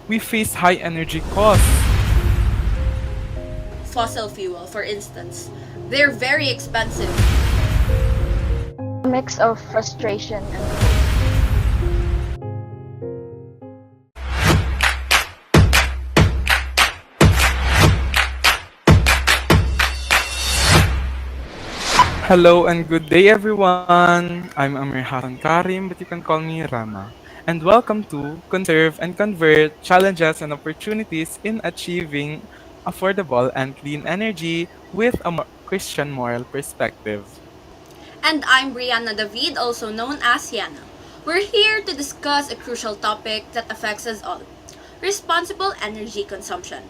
We face high energy costs. Fossil fuel, for instance. They're very expensive. A mix of frustration and hope. Hello and good day everyone. I'm Amir Hassan Karim, but you can call me Rama. And welcome to Conserve and Convert Challenges and Opportunities in Achieving Affordable and Clean Energy with a Christian moral perspective. And I'm Brianna David, also known as Yana. We're here to discuss a crucial topic that affects us all: responsible energy consumption,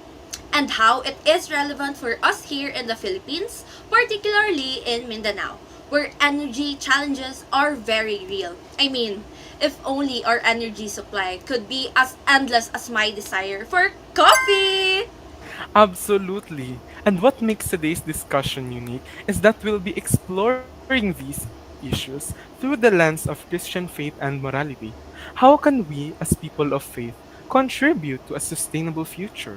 and how it is relevant for us here in the Philippines, particularly in Mindanao, where energy challenges are very real. I mean, if only our energy supply could be as endless as my desire for coffee! Absolutely. And what makes today's discussion unique is that we'll be exploring these issues through the lens of Christian faith and morality. How can we, as people of faith, contribute to a sustainable future?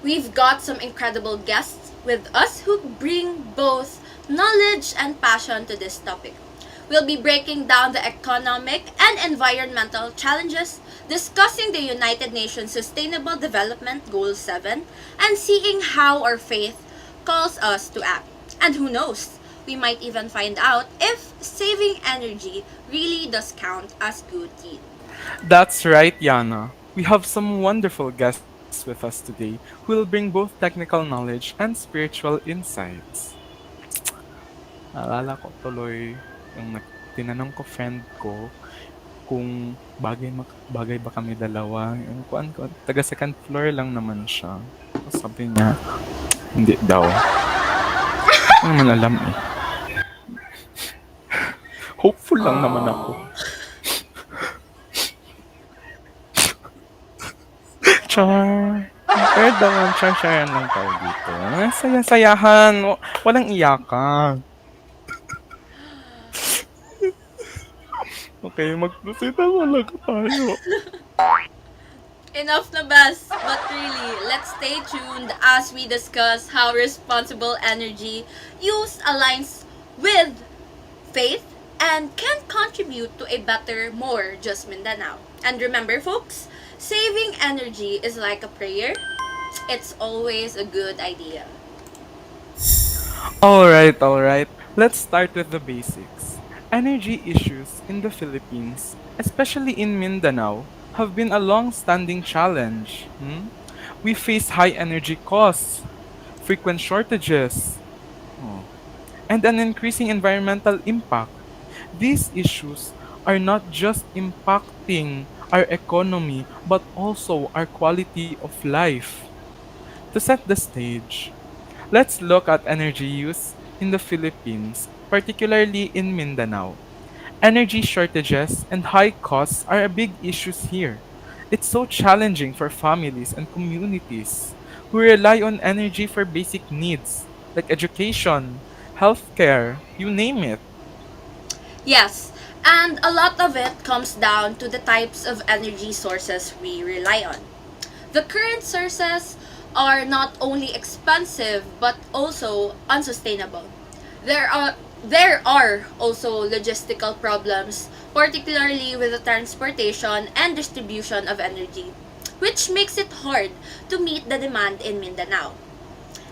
We've got some incredible guests with us who bring both knowledge and passion to this topic. We'll be breaking down the economic and environmental challenges, discussing the United Nations Sustainable Development Goal 7, and seeing how our faith calls us to act. And who knows, we might even find out if saving energy really does count as good deed. That's right, Yana. We have some wonderful guests with us today who will bring both technical knowledge and spiritual insights. Naalala ko tuloy yung tinanong ko friend ko kung bagay ba kami dalawa. Yung kuan ko, taga second floor lang naman siya. Tapos sabi niya, hindi daw. Ano naman alam eh. Hopeful lang naman ako. Char. Pero naman, char-charan lang tayo dito. Saya-sayahan. Walang iyakan. Okay, mag-proceed na talaga tayo. Enough na bas, but really, let's stay tuned as we discuss how responsible energy use aligns with faith and can contribute to a better, more just Mindanao. And remember, folks, saving energy is like a prayer. It's always a good idea. Alright. Let's start with the basics. Energy issues in the Philippines, especially in Mindanao, have been a long-standing challenge. We face high energy costs, frequent shortages, oh, and an increasing environmental impact. These issues are not just impacting our economy but also our quality of life. To set the stage, let's look at energy use in the Philippines, particularly in Mindanao. Energy shortages and high costs are a big issues here. It's so challenging for families and communities who rely on energy for basic needs like education, healthcare, you name it. Yes, and a lot of it comes down to the types of energy sources we rely on. The current sources are not only expensive but also unsustainable. There are also logistical problems, particularly with the transportation and distribution of energy, which makes it hard to meet the demand in Mindanao.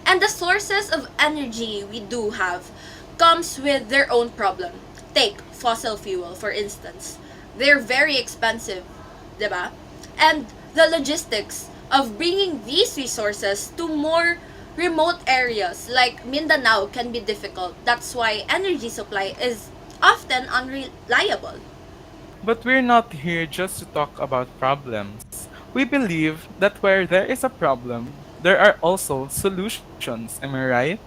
And the sources of energy we do have comes with their own problem. Take fossil fuel for instance. They're very expensive, 'di ba? And the logistics of bringing these resources to more remote areas like Mindanao can be difficult. That's why energy supply is often unreliable. But we're not here just to talk about problems. We believe that where there is a problem, there are also solutions. Am I right?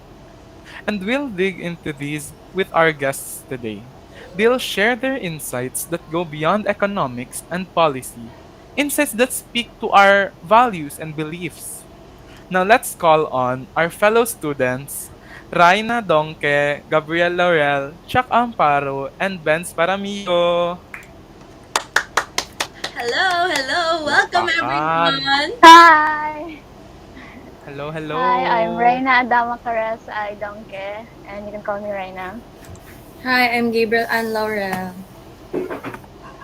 And we'll dig into these with our guests today. They'll share their insights that go beyond economics and policy, insights that speak to our values and beliefs. Now let's call on our fellow students, Raina Donke, Gabriel Laurel, Chuck Amparo, and Benz Paramillo. Hello, hello, God. everyone. Hi! Hello, Hi, I'm hello. Reina Adama Cares I Donke, and you can call me Reina. Hi, I'm Gabriel and Laura.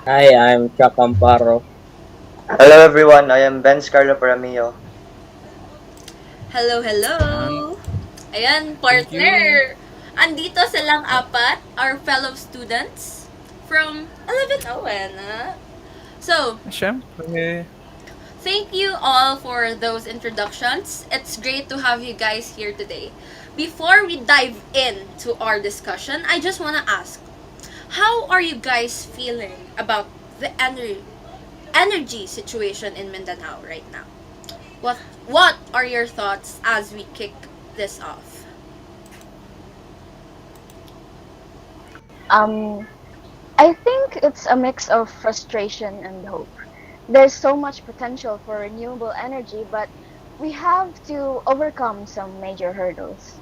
Hi, I'm Chuck Amparo. Hello everyone, I am Ben Scarlo Paramio. Hello, And hello. Ayan, thank you. partner. Andito silang apat, our fellow students from 11ON. So, Siyempre. thank you all for those introductions. It's great to have you guys here today. Before we dive into our discussion, I just want to ask, how are you guys feeling about the energy situation in Mindanao right now? What are your thoughts as we kick this off? Um, I think it's a mix of frustration and hope. There's so much potential for renewable energy, but we have to overcome some major hurdles.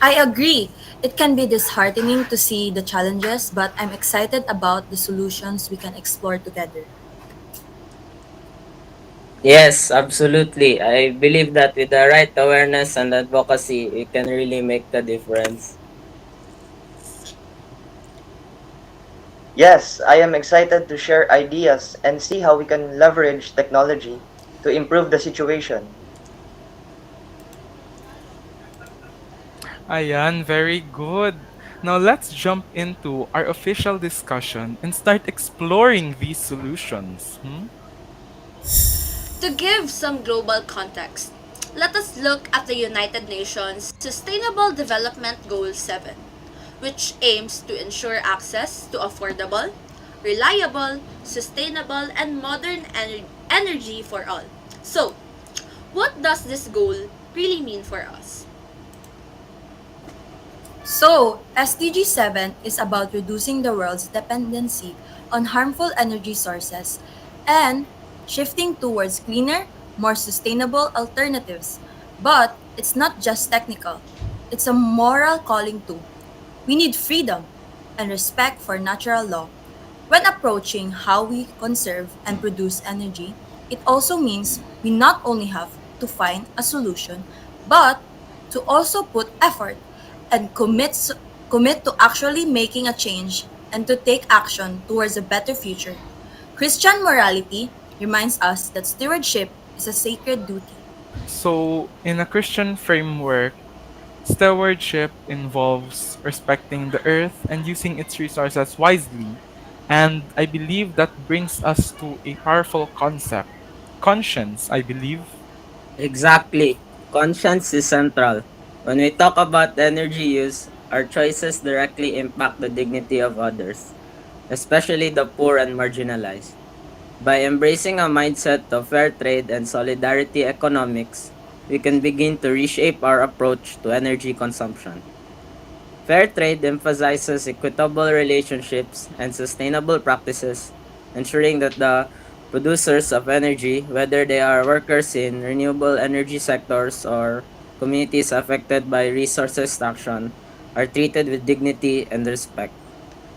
I agree. It can be disheartening to see the challenges, but I'm excited about the solutions we can explore together. Yes, absolutely. I believe that with the right awareness and advocacy, we can really make a difference. Yes, I am excited to share ideas and see how we can leverage technology to improve the situation. Ayan, very good. Now let's jump into our official discussion and start exploring these solutions. To give some global context, let us look at the United Nations Sustainable Development Goal 7, which aims to ensure access to affordable, reliable, sustainable, and modern energy for all. So, what does this goal really mean for us? So, SDG 7 is about reducing the world's dependency on harmful energy sources and shifting towards cleaner, more sustainable alternatives. But it's not just technical, it's a moral calling too. We need freedom and respect for natural law. When approaching how we conserve and produce energy, it also means we not only have to find a solution, but to also put effort and commit to actually making a change and to take action towards a better future. Christian morality reminds us that stewardship is a sacred duty. So, in a Christian framework, stewardship involves respecting the earth and using its resources wisely. And I believe that brings us to a powerful concept conscience, I believe. Exactly. Conscience is central. When we talk about energy use, our choices directly impact the dignity of others, especially the poor and marginalized. By embracing a mindset of fair trade and solidarity economics, we can begin to reshape our approach to energy consumption. Fair trade emphasizes equitable relationships and sustainable practices, ensuring that the producers of energy, whether they are workers in renewable energy sectors or communities affected by resource extraction, are treated with dignity and respect.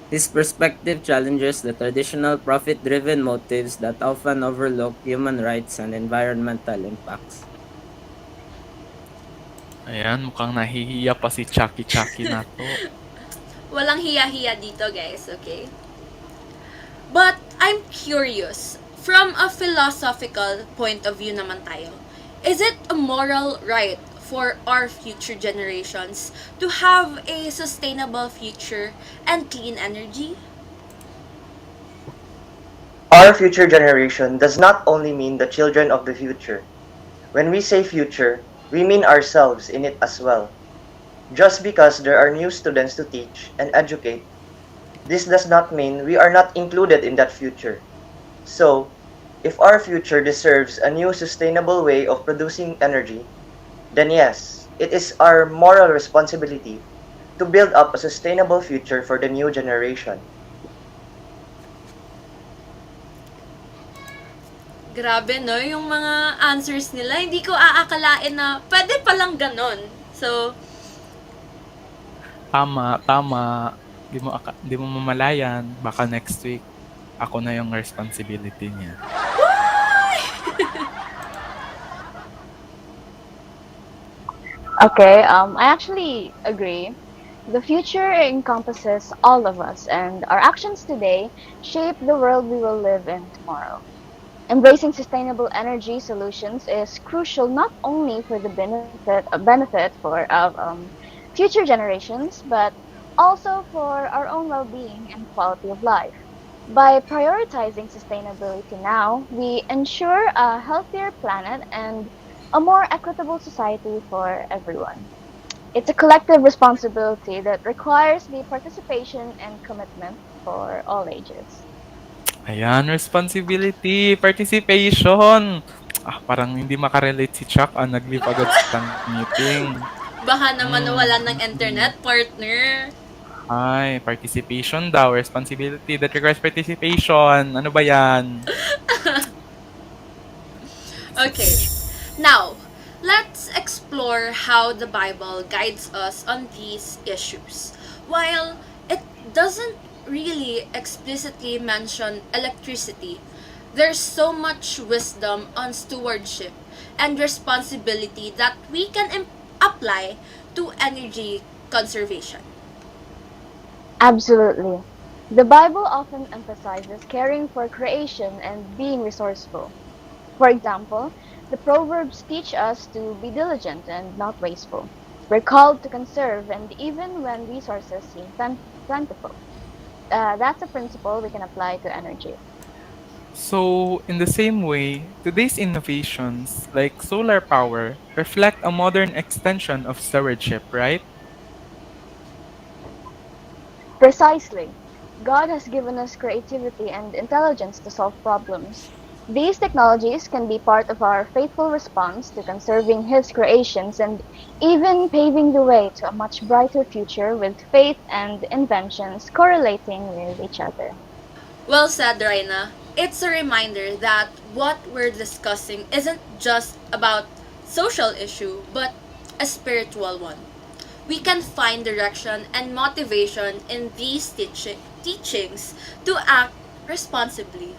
This perspective challenges the traditional profit driven motives that often overlook human rights and environmental impacts. Ayan, mukhang nahihiya pa si Chucky Chucky na to. Walang hiya-hiya dito, guys, okay? But I'm curious, from a philosophical point of view naman tayo, is it a moral right for our future generations to have a sustainable future and clean energy? Our future generation does not only mean the children of the future. When we say future, we mean ourselves in it as well. Just because there are new students to teach and educate, this does not mean we are not included in that future. So, if our future deserves a new sustainable way of producing energy, then yes, it is our moral responsibility to build up a sustainable future for the new generation. Grabe, no? Yung mga answers nila, hindi ko aakalain na pwede palang ganon. So, Tama, tama. Di mo mamalayan. Baka next week. Ako na yung responsibility niya. Okay, I actually agree. The future encompasses all of us, and our actions today shape the world we will live in tomorrow. Embracing sustainable energy solutions is crucial not only for the benefit of future generations, but also for our own well-being and quality of life. By prioritizing sustainability now, we ensure a healthier planet and a more equitable society for everyone. It's a collective responsibility that requires the participation and commitment for all ages. Ayan, responsibility, participation. Parang hindi makarelate si Chuck. Nag-leave agad sa meeting. Baka naman nawalan ng Mm. internet, partner. Ay, participation daw. Responsibility that requires participation. Ano ba yan? Okay, Participation. now, let's explore how the Bible guides us on these issues. While it doesn't really explicitly mention electricity, there's so much wisdom on stewardship and responsibility that we can apply to energy conservation. Absolutely. The Bible often emphasizes caring for creation and being resourceful. For example, the Proverbs teach us to be diligent and not wasteful. We're called to conserve, and even when resources seem plentiful. That's a principle we can apply to energy. So, in the same way, today's innovations, like solar power, reflect a modern extension of stewardship, right? Precisely. God has given us creativity and intelligence to solve problems. These technologies can be part of our faithful response to conserving His creations and even paving the way to a much brighter future with faith and inventions correlating with each other. Well said, Raina. It's a reminder that what we're discussing isn't just about social issue, but a spiritual one. We can find direction and motivation in these teachings to act responsibly.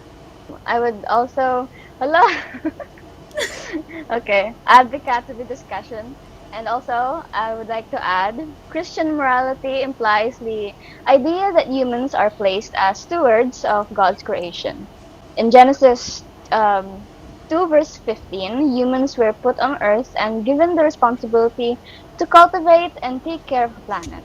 I would also, hello, okay, add the cat to the discussion. And also, I would like to add Christian morality implies the idea that humans are placed as stewards of God's creation. In Genesis 2, verse 15, humans were put on earth and given the responsibility to cultivate and take care of the planet.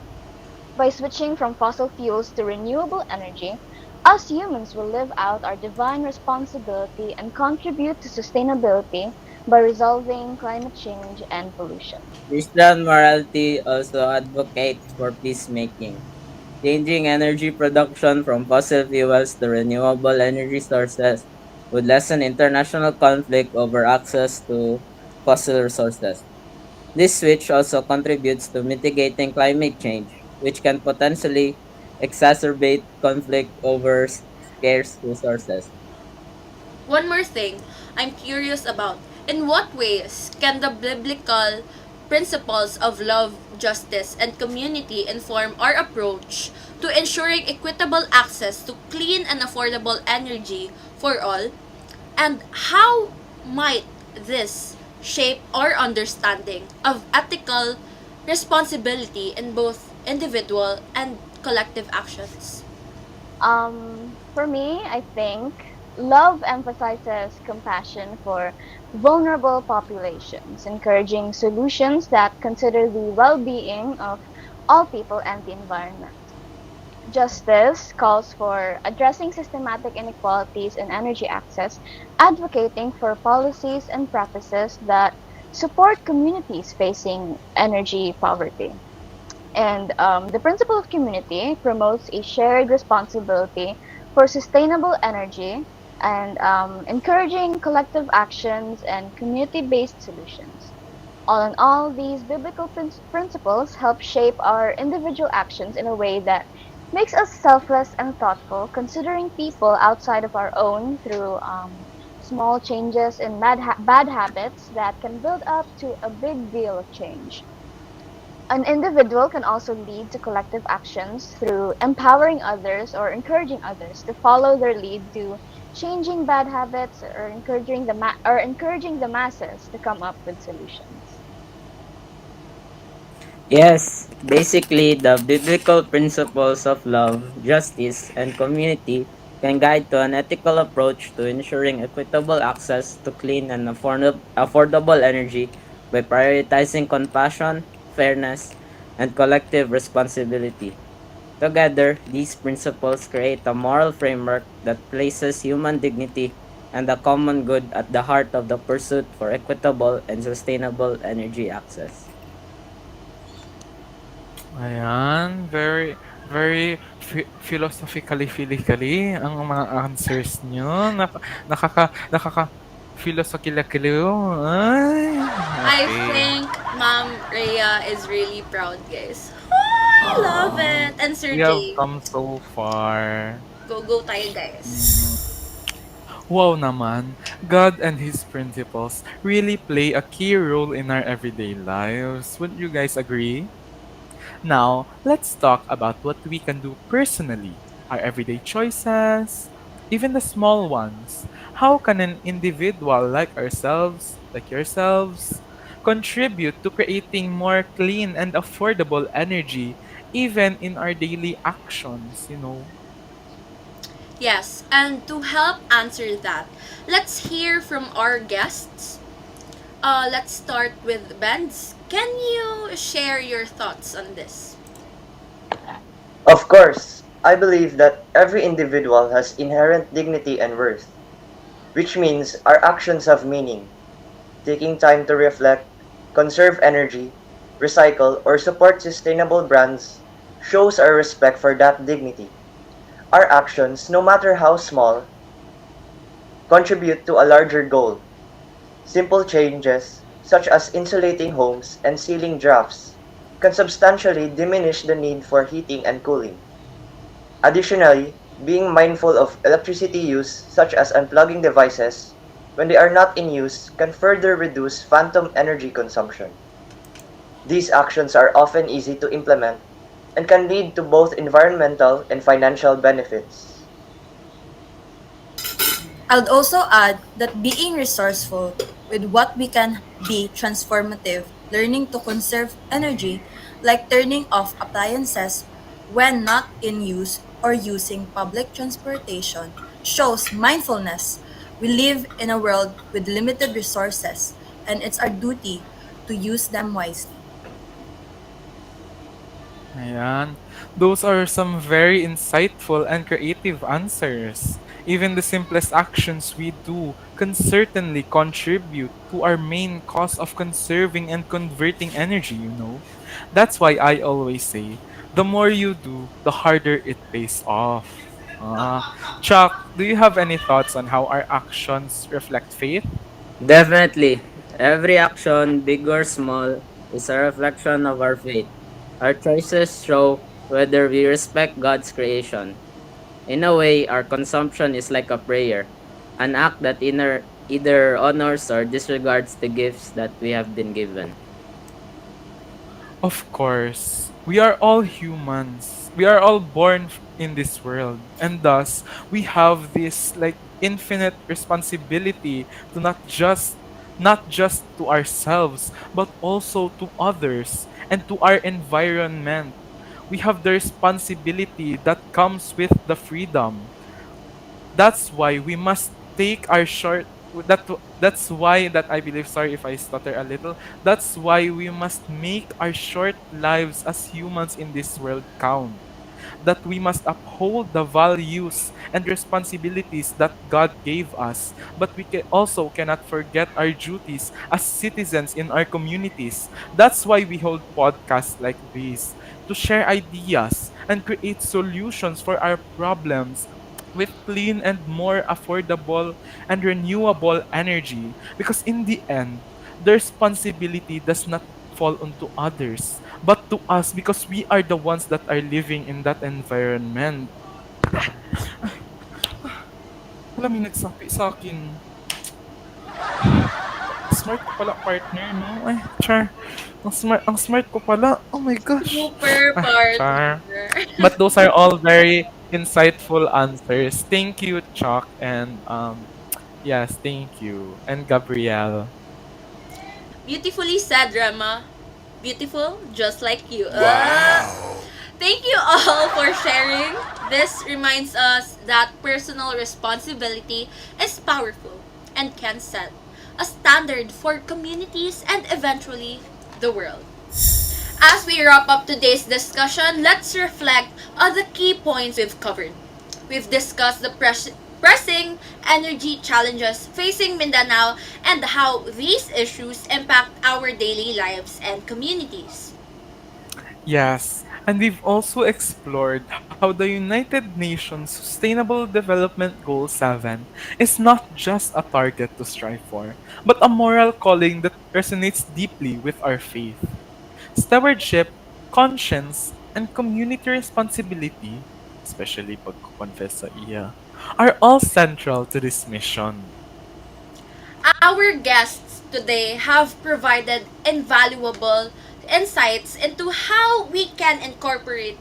By switching from fossil fuels to renewable energy, us humans will live out our divine responsibility and contribute to sustainability by resolving climate change and pollution. Christian morality also advocates for peacemaking. Changing energy production from fossil fuels to renewable energy sources would lessen international conflict over access to fossil resources. This switch also contributes to mitigating climate change, which can potentially exacerbate conflict over scarce resources. One more thing I'm curious about. In what ways can the biblical principles of love, justice, and community inform our approach to ensuring equitable access to clean and affordable energy for all? And how might this shape our understanding of ethical responsibility in both individual and collective actions? For me, I think love emphasizes compassion for vulnerable populations, encouraging solutions that consider the well being of all people and the environment. Justice calls for addressing systematic inequalities in energy access, advocating for policies and practices that support communities facing energy poverty. And the principle of community promotes a shared responsibility for sustainable energy and encouraging collective actions and community based solutions. All in all, these biblical principles help shape our individual actions in a way that makes us selfless and thoughtful, considering people outside of our own through small changes in bad habits that can build up to a big deal of change. An individual can also lead to collective actions through empowering others or encouraging others to follow their lead to changing bad habits or encouraging the masses to come up with solutions. Yes, basically, the biblical principles of love, justice, and community can guide to an ethical approach to ensuring equitable access to clean and affordable energy by prioritizing compassion, fairness, and collective responsibility. Together, these principles create a moral framework that places human dignity and the common good at the heart of the pursuit for equitable and sustainable energy access. Ayan, very, very philosophically ang mga answers nyo. Nakaka Ay, I okay. think Ma'am Rhea is really proud, guys. I love it. And Sir We have J, come so far. go tayo, guys. Mhm. Wow naman, God and His principles really play a key role in our everyday lives. Wouldn't you guys agree? Now, let's talk about what we can do personally, our everyday choices, even the small ones. How can an individual like ourselves, like yourselves, contribute to creating more clean and affordable energy even in our daily actions? Yes, and to help answer that, let's hear from our guests. Let's start with Benz. Can you share your thoughts on this? Of course, I believe that every individual has inherent dignity and worth, which means our actions have meaning. Taking time to reflect, conserve energy, recycle, or support sustainable brands shows our respect for that dignity. Our actions, no matter how small, contribute to a larger goal. Simple changes, such as insulating homes and sealing drafts, can substantially diminish the need for heating and cooling. Additionally, being mindful of electricity use, such as unplugging devices when they are not in use, can further reduce phantom energy consumption. These actions are often easy to implement and can lead to both environmental and financial benefits. I'd also add that being resourceful with what we can be transformative, learning to conserve energy, like turning off appliances when not in use or using public transportation, shows mindfulness. We live in a world with limited resources, and it's our duty to use them wisely. Ayan. Those are some very insightful and creative answers. Even the simplest actions we do can certainly contribute to our main cause of conserving and converting energy. That's why I always say, the more you do, the harder it pays off. Ah. Chuck, do you have any thoughts on how our actions reflect faith? Definitely, every action, big or small, is a reflection of our faith. Our choices show whether we respect God's creation. In a way, our consumption is like a prayer, an act that either honors or disregards the gifts that we have been given. Of course, we are all humans. We are all born in this world. And thus, we have this like infinite responsibility to not just to ourselves, but also to others and to our environment. We have the responsibility that comes with the freedom. That's why we must take our short that's why that I believe, sorry if I stutter a little, that's why we must make our short lives as humans in this world count, that we must uphold the values and responsibilities that God gave us. But we also cannot forget our duties as citizens in our communities. That's why we hold podcasts like this, to share ideas and create solutions for our problems with clean and more affordable and renewable energy. Because in the end, the responsibility does not fall onto others, but to us because we are the ones that are living in that environment. Alam, may nagsapi sa akin. Smart ka pala, partner, no? Ay, char. Ang smart ko pala. Oh my gosh. Super Ah, char. partner. But those are all very insightful answers. Thank you, Chuck, and yes, thank you, and Gabrielle. Beautifully said, Rama. Beautiful, just like you. Wow. Thank you all for sharing. This reminds us that personal responsibility is powerful and can set a standard for communities and eventually the world. As we wrap up today's discussion, let's reflect on the key points we've covered. We've discussed the pressing energy challenges facing Mindanao and how these issues impact our daily lives and communities. Yes, and we've also explored how the United Nations Sustainable Development Goal 7 is not just a target to strive for, but a moral calling that resonates deeply with our faith. Stewardship, conscience, and community responsibility, especially pagkukonfess sa iya, are all central to this mission. Our guests today have provided invaluable insights into how we can incorporate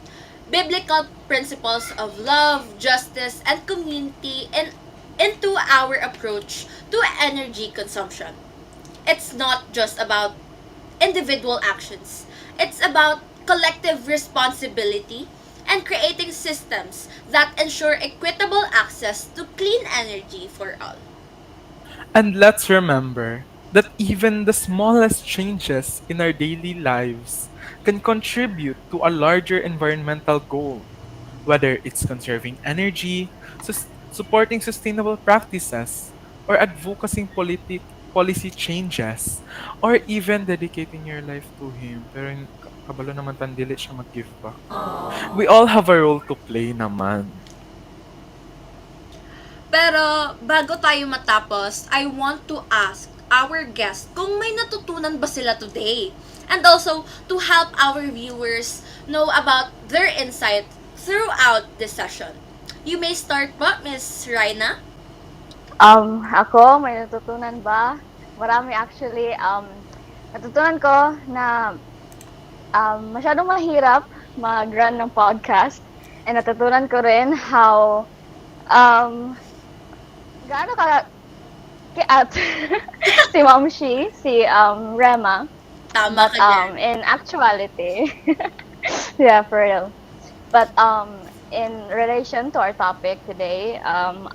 biblical principles of love, justice, and community into our approach to energy consumption. It's not just about individual actions, it's about collective responsibility and creating systems that ensure equitable access to clean energy for all. And let's remember that even the smallest changes in our daily lives can contribute to a larger environmental goal, whether it's conserving energy, supporting sustainable practices, or advocating policy changes, or even dedicating your life to Him. Pero kabalo naman tan dili siya mag-give back. We all have a role to play naman. Pero bago tayo matapos, I want to ask our guest kung may natutunan ba sila today. And also to help our viewers know about their insight throughout this session. You may start po, Miss Raina. Ako, may natutunan ba? Marami actually. Natutunan ko na masyadong mahirap mag-run ng podcast. And natutunan ko rin how um, gaano ka at si Mamshi, si Rema. Tama But ka dyan. in actuality, yeah, for real. But in relation to our topic today,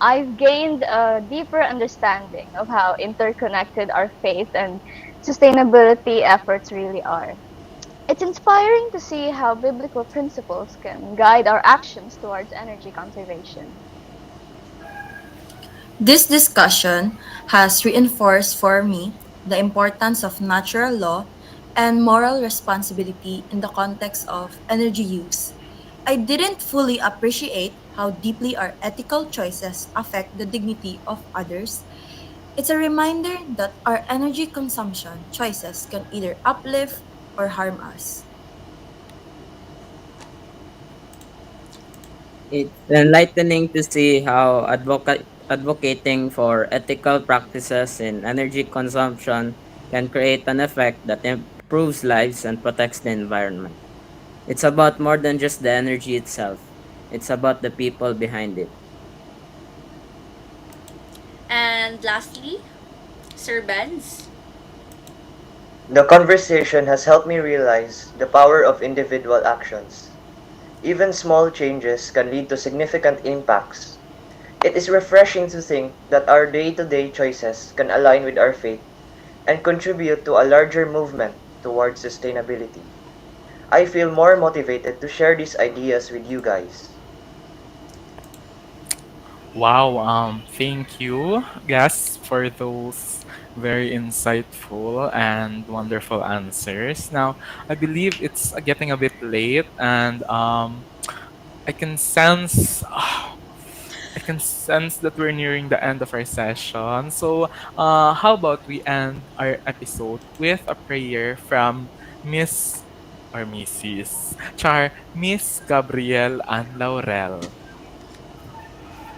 I've gained a deeper understanding of how interconnected our faith and sustainability efforts really are. It's inspiring to see how biblical principles can guide our actions towards energy conservation. This discussion has reinforced for me the importance of natural law and moral responsibility in the context of energy use. I didn't fully appreciate how deeply our ethical choices affect the dignity of others. It's a reminder that our energy consumption choices can either uplift or harm us. It's enlightening to see how advocating for ethical practices in energy consumption can create an effect that improves lives and protects the environment. It's about more than just the energy itself. It's about the people behind it. And lastly, Sir Benz. The conversation has helped me realize the power of individual actions. Even small changes can lead to significant impacts. It is refreshing to think that our day to day choices can align with our faith and contribute to a larger movement towards sustainability. I feel more motivated to share these ideas with you guys. Wow, thank you, guys, for those very insightful and wonderful answers. Now, I believe it's getting a bit late, and I can sense I can sense that we're nearing the end of our session. So, how about we end our episode with a prayer from Miss or Mrs. Miss Gabrielle and Laurel.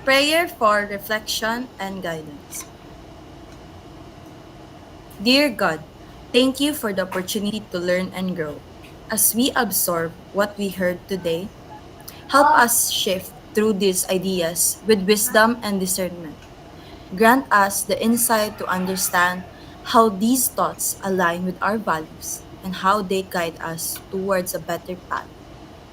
Prayer for reflection and guidance. Dear God, Thank you for the opportunity to learn and grow. As we absorb what we heard today, help us shift through these ideas with wisdom and discernment. Grant us the insight to understand how these thoughts align with our values and how they guide us towards a better path.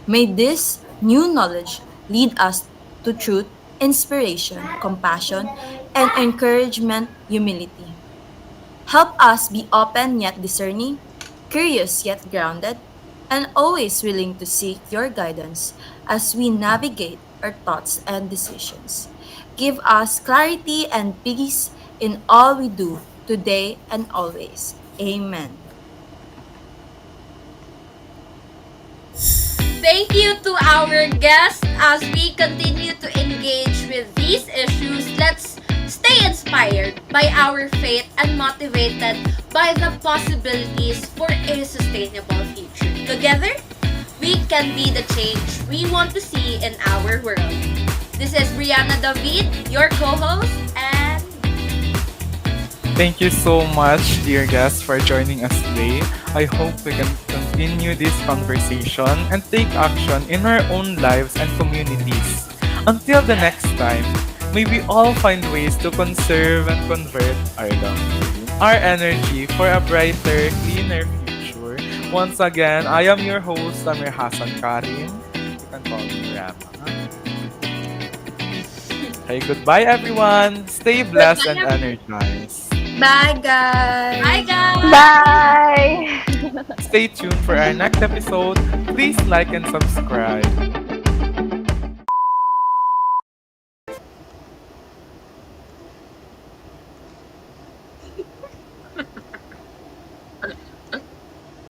May this new knowledge lead us to truth, inspiration, compassion, and encouragement, humility. Help us be open yet discerning, curious yet grounded, and always willing to seek your guidance as we navigate our thoughts and decisions. Give us clarity and peace in all we do today and always. Amen. Thank you to our guests as we continue to engage with these issues. Let's stay inspired by our faith and motivated by the possibilities for a sustainable future. Together, we can be the change we want to see in our world. This is Brianna David, your co-host, and Thank you so much, dear guests, for joining us today. I hope we can continue this conversation and take action in our own lives and communities. Until the next time, may we all find ways to conserve and convert our energy for a brighter, cleaner future. Once again, I am your host, Amir Hassan Karim. You can call me Rama. Hey, goodbye everyone. Stay blessed and goodbye. energized. Bye, guys. Bye, guys! Bye. Stay tuned for our next episode. Please like and subscribe.